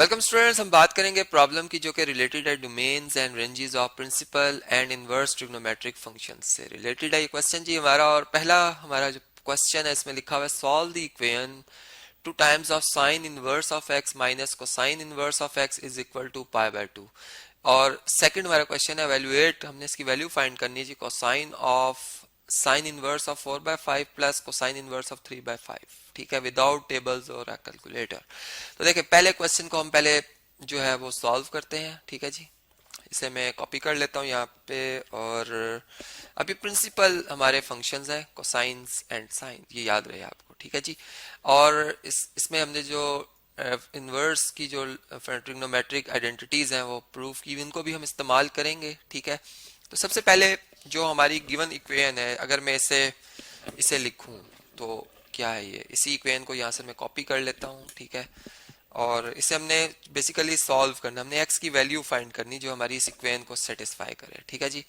Welcome students, हम बात करेंगे प्रॉब्लम की जो कि रिलेटेड है domains and ranges of principal and inverse trigonometric functions से रिलेटेड है ये क्वेश्चन जी हमारा। और पहला हमारा जो क्वेश्चन है इसमें लिखा हुआ है solve the equation 2 times of sine inverse of x minus cosine inverse of x is equal to pi by 2। और सेकंड हमारा क्वेश्चन है वैल्यूएट, हमने इसकी वैल्यू फाइंड करनी है जी cosine of sine inverse of 4/5 plus cosine inverse of 3/5, ठीक है, विदाउट टेबल्स और कैलकुलेटर। तो देखिए पहले क्वेश्चन को हम पहले जो है वो सॉल्व करते हैं, ठीक है जी। इसे मैं कॉपी कर लेता हूँ यहाँ पे। और अभी प्रिंसिपल हमारे फंक्शंस हैं कोसाइंस एंड साइन, ये याद रहे आपको, ठीक है जी। और इसमें हमने जो इनवर्स की जो ट्रिग्नोमेट्रिक आइडेंटिटीज हैं वो प्रूफ की, इनको भी हम इस्तेमाल करेंगे, ठीक है। तो सबसे पहले जो हमारी गिवन इक्वेशन है, अगर मैं इसे इसे लिखूं तो क्या है ये, इसी इक्वेशन को यहाँ से मैं कॉपी कर लेता हूँ, ठीक है। और इसे हमने बेसिकली सॉल्व करना, हमने एक्स की वैल्यू फाइंड करनी जो हमारी इस इक्वेशन को सेटिस्फाई करे, ठीक है जी।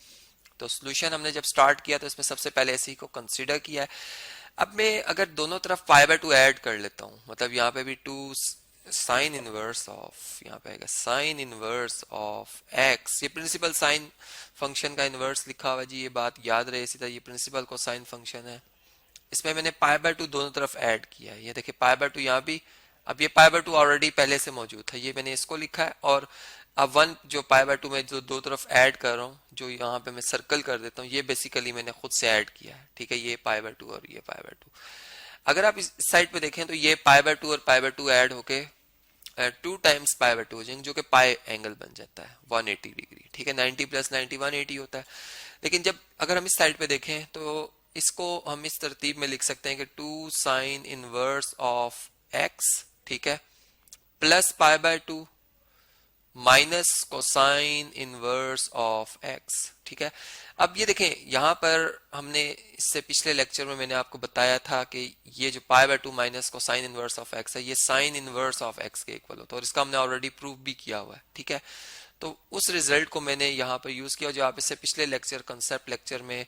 तो सोल्यूशन हमने जब स्टार्ट किया तो इसमें सबसे पहले इसी को कंसीडर किया है। अब मैं अगर दोनों तरफ पाई बाय 2 ऐड कर लेता हूँ, मतलब यहाँ पे भी 2 साइन इनवर्स ऑफ, यहाँ पे आएगा साइन इनवर्स ऑफ एक्स, ये प्रिंसिपल साइन फंक्शन का इनवर्स लिखा हुआ जी, ये बात याद रहे। इसी तरह ये प्रिंसिपल को साइन फंक्शन है, इसमें मैंने पाई बाय 2 दोनों तरफ ऐड किया है। ये देखिए पाई बाय 2 यहाँ भी, अब ये पाई बाय 2 ऑलरेडी पहले से मौजूद था, ये मैंने इसको लिखा है। और अब 1 जो पाई बाय 2 में जो दो तरफ ऐड कर रहा हूँ, जो यहाँ पे मैं सर्कल कर देता हूँ, ये बेसिकली मैंने खुद से ऐड किया है, ठीक है। ये पाई बाय 2 और ये पाई बाय 2, अगर आप इस साइड पे देखें तो ये पाई बाय 2 और पाई बाय 2 ऐड होके 2 टाइम्स पाई बाय 2 हो जाएंगे, जो कि पाई एंगल बन जाता है 180 डिग्री, ठीक है। 90 प्लस 90 180 होता है। लेकिन जब अगर हम इस साइड पे देखें तो इसको हम इस तरतीब में लिख सकते हैं कि 2 साइन इनवर्स ऑफ एक्स, ठीक है, plus pi by 2 minus cosine inverse of x, ठीक है। अब ये देखें यहाँ पर हमने इससे पिछले लेक्चर में मैंने आपको बताया था कि ये जो पाई by 2 minus cosine inverse of x है, ये साइन इनवर्स ऑफ एक्स के इक्वल होता है, और इसका हमने ऑलरेडी प्रूफ भी किया हुआ है, ठीक है। तो उस रिजल्ट को मैंने यहाँ पर यूज किया, जो आप इससे पिछले लेक्चर कंसेप्ट लेक्चर में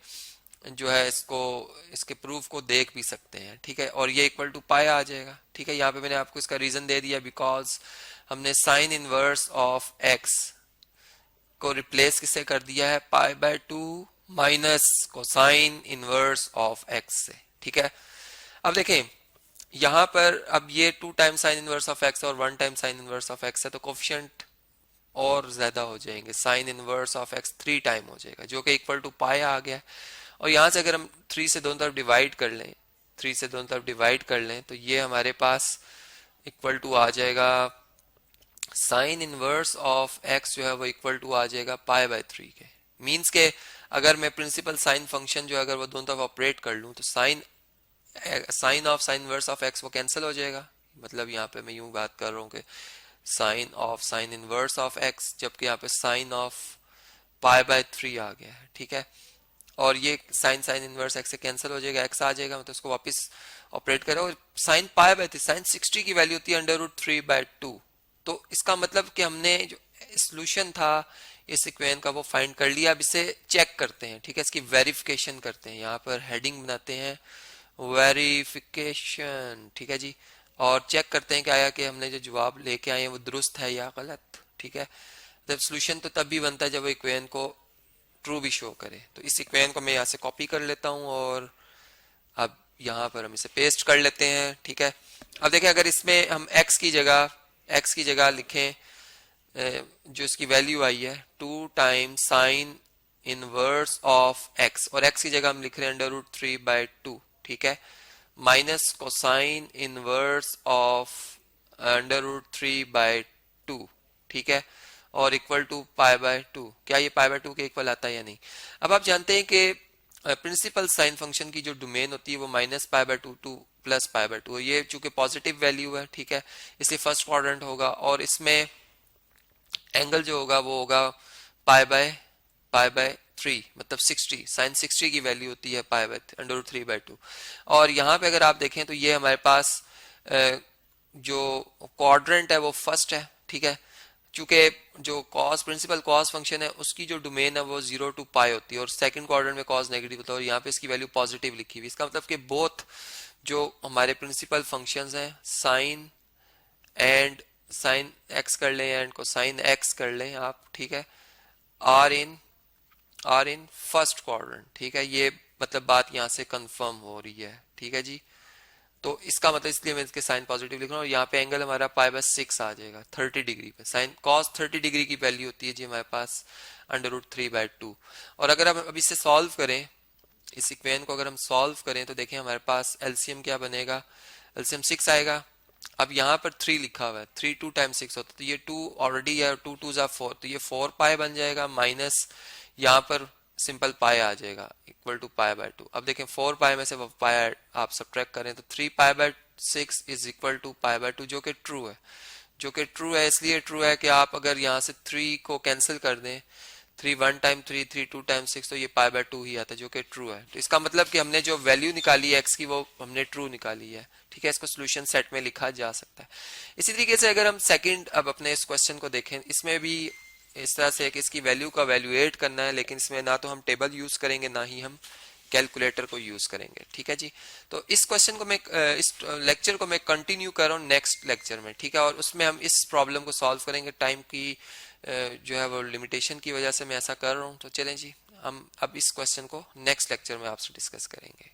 जो है इसको इसके प्रूफ को देख भी सकते हैं, ठीक है। और ये इक्वल टू पाई आ जाएगा, ठीक है। यहाँ पे मैंने आपको इसका रीजन दे दिया, बिकॉज हमने साइन इनवर्स ऑफ एक्स को रिप्लेस किससे कर दिया है, पाई by 2 minus cosine inverse of x से, ठीक है। अब देखें यहाँ पर, अब ये 2 time sign inverse of x और 1 time sign inverse of x है, तो कोफिशिएंट और ज्यादा हो जाएंगे, sign inverse of x 3 time हो जाएगा, जो कि इक्वल टू पाई आ गया। और यहाँ से अगर हम 3 से दोनों तरफ डिवाइड कर लें, 3 से दोनों तरफ डिवाइड कर लें, तो ये हमारे पास इक्वल टू आ जाएगा साइन इनवर्स ऑफ एक्स, जो है वो इक्वल टू आ जाएगा पाई बाय 3 के। मीन्स के अगर मैं प्रिंसिपल साइन फंक्शन जो अगर वो दोनों तरफ ऑपरेट कर लूँ तो sine of sine inverse of x वो कैंसिल हो जाएगा। मतलब यहाँ पे मैं यूं बात कर रहा हूँ कि sine of sine inverse of x, जबकि यहाँ पे साइन ऑफ पाई बाय 3 आ गया है, ठीक है। और ये साइन साइन इनवर्स एक्स से कैंसिल हो जाएगा, एक्स आ जाएगा, मतलब उसको वापस ऑपरेट करो। साइन पाई बाय 3, साइन 60 की वैल्यू होती है √3/2। तो इसका मतलब कि हमने जो सोल्यूशन था इस इक्वेशन का वो फाइंड कर लिया। अब इसे चेक करते हैं, ठीक है, इसकी वेरिफिकेशन करते हैं। यहाँ पर हेडिंग बनाते हैं वेरिफिकेशन, ठीक है जी। और चेक करते हैं कि आया कि हमने जो जवाब लेके आए हैं वो दुरुस्त है या गलत, ठीक है। जब सोल्यूशन तो तब भी बनता है जब वो इक्वेशन को ट्रू भी शो करे। तो इस इक्वेशन को मैं यहाँ से कॉपी कर लेता हूँ और अब यहाँ पर हम इसे पेस्ट कर लेते हैं, ठीक है। अब देखें अगर इसमें हम x की जगह लिखें, जो इसकी वैल्यू आई है 2 times sign inverse of x, और x की जगह हम लिख रहे हैं √3/2, ठीक है, माइनस कोसाइन इनवर्स ऑफ √3/2, ठीक है, और इक्वल टू पाई बाय 2। क्या ये पाई बाय 2 के इक्वल आता है या नहीं। अब आप जानते हैं कि प्रिंसिपल साइन फंक्शन की जो डोमेन होती है वो minus pi by 2 two plus pi by 2, ये चूंकि पॉजिटिव वैल्यू है, ठीक है, इसलिए फर्स्ट क्वाड्रेंट होगा। और इसमें एंगल जो होगा वो होगा पाई बाय 3, मतलब 60, साइन 60 की वैल्यू होती है पाई बाय √3/2। और यहाँ पे अगर आप देखें तो ये हमारे पास जो क्वाड्रेंट है वो फर्स्ट है, ठीक है। चूंकि जो कॉस प्रिंसिपल कॉस फंक्शन है उसकी जो डोमेन है वो 0 टू पाई होती है, और सेकंड क्वाड्रेंट में कॉस नेगेटिव होता है, और यहाँ पे इसकी वैल्यू पॉजिटिव लिखी हुई। इसका मतलब कि बोथ जो हमारे प्रिंसिपल फंक्शंस हैं साइन एंड साइन एक्स कर लें एंड कोसाइन एक्स कर लें आप, ठीक है, आर इन फर्स्ट क्वाड्रेंट, ठीक है, ये मतलब बात यहाँ से कंफर्म हो रही है, ठीक है जी। तो इसका मतलब इसलिए मैं इसके साइन पॉजिटिव लिख रहा हूँ, और यहाँ पे एंगल हमारा π/6 आ जाएगा 30 डिग्री पे। साइन कॉस 30 डिग्री की वैल्यू होती है जी हमारे पास √3/2। और अगर हम अब इसे सॉल्व करें, इस इक्वेशन को अगर हम सॉल्व करें तो देखें हमारे पास एलसीएम क्या बनेगा, एलसीएम 6 आएगा। अब यहाँ पर 3 लिखा हुआ है, 3 2 टाइम्स 6 होता है, तो ये 2 ऑलरेडी है, 2 2 जा 4, तो ये 4 बन जाएगा, माइनस यहाँ पर सिंपल पाई आ जाएगा इक्वल टू π/2। अब देखें 4 में से पाई आप सब्ट्रैक्ट करें तो 3 π/6 इज इक्वल टू π/2, जो कि ट्रू है, जो कि ट्रू है। इसलिए ट्रू है कि आप अगर यहाँ से 3 को कैंसिल कर दें, 3 1 टाइम 3, 3 2 टाइम 6, तो ये π/2 ही आता है, जो कि ट्रू है। तो इसका मतलब कि हमने जो वैल्यू निकाली है एक्स की वो हमने ट्रू निकाली है, ठीक है। इसको सोल्यूशन सेट में लिखा जा सकता है। इसी तरीके से अगर हम सेकंड अब अपने इस क्वेश्चन को देखें, इसमें भी इस तरह से कि इसकी वैल्यू का वैल्यूएट करना है, लेकिन इसमें ना तो हम टेबल यूज करेंगे ना ही हम कैलकुलेटर को यूज करेंगे, ठीक है जी। तो इस क्वेश्चन को मैं इस लेक्चर को मैं कंटिन्यू कर रहा हूँ नेक्स्ट लेक्चर में, ठीक है, और उसमें हम इस प्रॉब्लम को सॉल्व करेंगे। टाइम की जो है वो लिमिटेशन की वजह से मैं ऐसा कर रहा हूँ। तो चलें जी, हम अब इस क्वेश्चन को नेक्स्ट लेक्चर में आपसे डिस्कस करेंगे।